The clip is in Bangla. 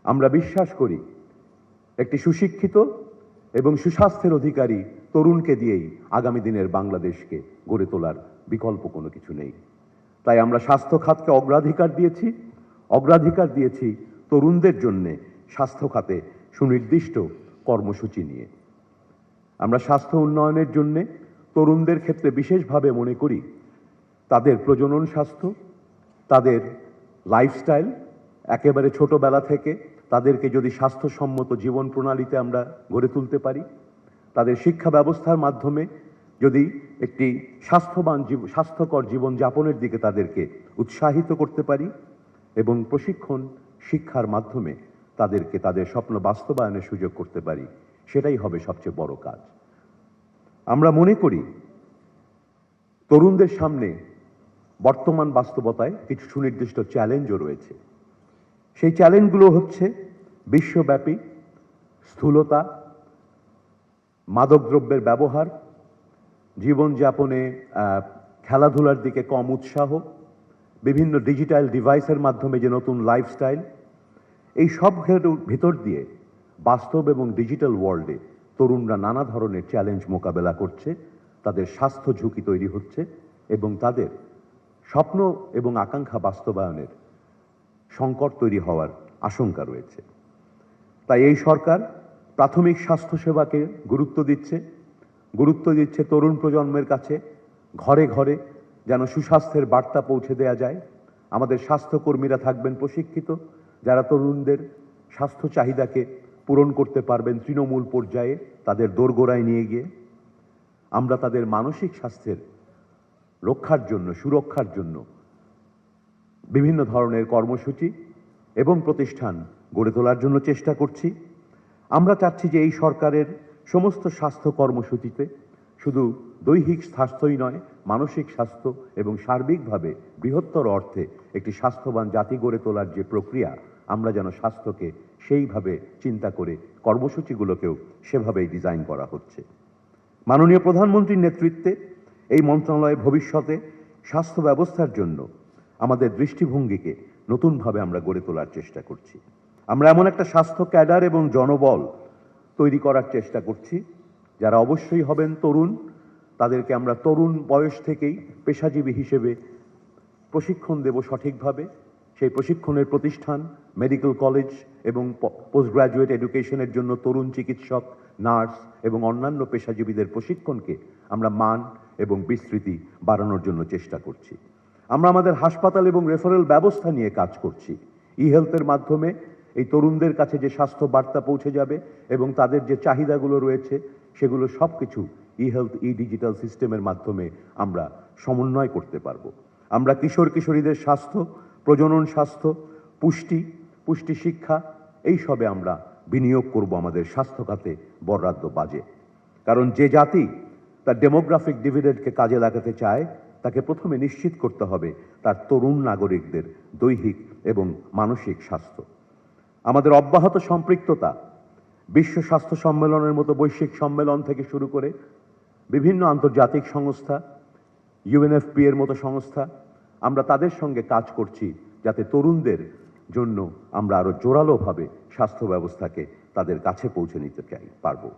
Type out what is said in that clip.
আমরা বিশ্বাস করি একটি সুশিক্ষিত এবং সুস্বাস্থ্যের অধিকারী তরুণকে দিয়েই আগামী দিনের বাংলাদেশকে গড়ে তোলার বিকল্প কোনো কিছু নেই। তাই আমরা স্বাস্থ্য খাতকে অগ্রাধিকার দিয়েছি তরুণদের জন্যে স্বাস্থ্য খাতে সুনির্দিষ্ট কর্মসূচি নিয়ে। আমরা স্বাস্থ্য উন্নয়নের জন্যে তরুণদের ক্ষেত্রে বিশেষভাবে মনে করি তাদের প্রজনন স্বাস্থ্য, তাদের লাইফস্টাইল, একেবারে ছোটবেলা থেকে তাদেরকে যদি স্বাস্থ্যসম্মত জীবন প্রণালীতে আমরা গড়ে তুলতে পারি, তাদের শিক্ষা ব্যবস্থার মাধ্যমে যদি একটি স্বাস্থ্যকর জীবনযাপনের দিকে তাদেরকে উৎসাহিত করতে পারি এবং প্রশিক্ষণ শিক্ষার মাধ্যমে তাদেরকে তাদের স্বপ্ন বাস্তবায়নের সুযোগ করতে পারি, সেটাই হবে সবচেয়ে বড় কাজ। আমরা মনে করি তরুণদের সামনে বর্তমান বাস্তবতায় কিছু সুনির্দিষ্ট চ্যালেঞ্জও রয়েছে। সেই চ্যালেঞ্জগুলো হচ্ছে বিশ্বব্যাপী স্থূলতা, মাদকদ্রব্যের ব্যবহার, জীবনযাপনে খেলাধুলার দিকে কম উৎসাহ, বিভিন্ন ডিজিটাল ডিভাইসের মাধ্যমে যে নতুন লাইফস্টাইল, এই সব ভিতর দিয়ে বাস্তব এবং ডিজিটাল ওয়ার্ল্ডে তরুণরা নানা ধরনের চ্যালেঞ্জ মোকাবেলা করছে, তাদের স্বাস্থ্য ঝুঁকি তৈরি হচ্ছে এবং তাদের স্বপ্ন এবং আকাঙ্ক্ষা বাস্তবায়নের সংকট তৈরি হওয়ার আশঙ্কা রয়েছে। তাই এই সরকার প্রাথমিক স্বাস্থ্যসেবাকে গুরুত্ব দিচ্ছে তরুণ প্রজন্মের কাছে, ঘরে ঘরে যেন সুস্বাস্থ্যের বার্তা পৌঁছে দেওয়া যায়। আমাদের স্বাস্থ্যকর্মীরা থাকবেন প্রশিক্ষিত, যারা তরুণদের স্বাস্থ্য চাহিদাকে পূরণ করতে পারবেন তৃণমূল পর্যায়ে, তাদের দোরগোড়ায় নিয়ে গিয়ে। আমরা তাদের মানসিক স্বাস্থ্যের রক্ষার জন্য, সুরক্ষার জন্য বিভিন্ন ধরনের কর্মসূচি এবং প্রতিষ্ঠান গড়ে তোলার জন্য চেষ্টা করছি। আমরা চাচ্ছি যে এই সরকারের সমস্ত স্বাস্থ্য কর্মসূচিতে শুধু দৈহিক স্বাস্থ্যই নয়, মানসিক স্বাস্থ্য এবং সার্বিকভাবে বৃহত্তর অর্থে একটি স্বাস্থ্যবান জাতি গড়ে তোলার যে প্রক্রিয়া, আমরা যেন স্বাস্থ্যকে সেইভাবে চিন্তা করে কর্মসূচিগুলোকেও সেভাবেই ডিজাইন করা হচ্ছে। মাননীয় প্রধানমন্ত্রীর নেতৃত্বে এই মন্ত্রণালয়ে ভবিষ্যতে স্বাস্থ্য ব্যবস্থার জন্য আমাদের দৃষ্টিভঙ্গিকে নতুনভাবে আমরা গড়ে তোলার চেষ্টা করছি। আমরা এমন একটা স্বাস্থ্য ক্যাডার এবং জনবল তৈরি করার চেষ্টা করছি যারা অবশ্যই হবেন তরুণ। তাদেরকে আমরা তরুণ বয়স থেকেই পেশাজীবী হিসেবে প্রশিক্ষণ দেব সঠিকভাবে। সেই প্রশিক্ষণের প্রতিষ্ঠান, মেডিকেল কলেজ এবং পোস্ট গ্রাজুয়েট এডুকেশনের জন্য তরুণ চিকিৎসক, নার্স এবং অন্যান্য পেশাজীবীদের প্রশিক্ষণকে আমরা মান এবং বিস্তৃতি বাড়ানোর জন্য চেষ্টা করছি। আমরা আমাদের হাসপাতাল এবং রেফারেল ব্যবস্থা নিয়ে কাজ করছি। ই হেলথের মাধ্যমে এই তরুণদের কাছে যে স্বাস্থ্য বার্তা পৌঁছে যাবে এবং তাদের যে চাহিদাগুলো রয়েছে সেগুলো সব কিছু ই হেলথ, ডিজিটাল সিস্টেমের মাধ্যমে আমরা সমন্বয় করতে পারবো। আমরা কিশোর কিশোরীদের স্বাস্থ্য, প্রজনন স্বাস্থ্য, পুষ্টি শিক্ষা, এই সবে আমরা বিনিয়োগ করব আমাদের স্বাস্থ্য খাতে বরাদ্দ বাজেট। কারণ যে জাতি তার ডেমোগ্রাফিক ডিভিডেন্ডকে কাজে লাগাতে চায়, তাকে প্রথমে নিশ্চিত করতে হবে তার তরুণ নাগরিকদের দৈহিক এবং মানসিক স্বাস্থ্য। আমাদের অব্যাহত সম্পৃক্ততা বিশ্ব স্বাস্থ্য সম্মেলনের মতো বৈশ্বিক সম্মেলন থেকে শুরু করে বিভিন্ন আন্তর্জাতিক সংস্থা, UNFPA এর মতো সংস্থা, আমরা তাদের সঙ্গে কাজ করছি যাতে তরুণদের জন্য আমরা আরো জোরালোভাবে স্বাস্থ্য ব্যবস্থাকে তাদের কাছে পৌঁছে নিতে পারবো।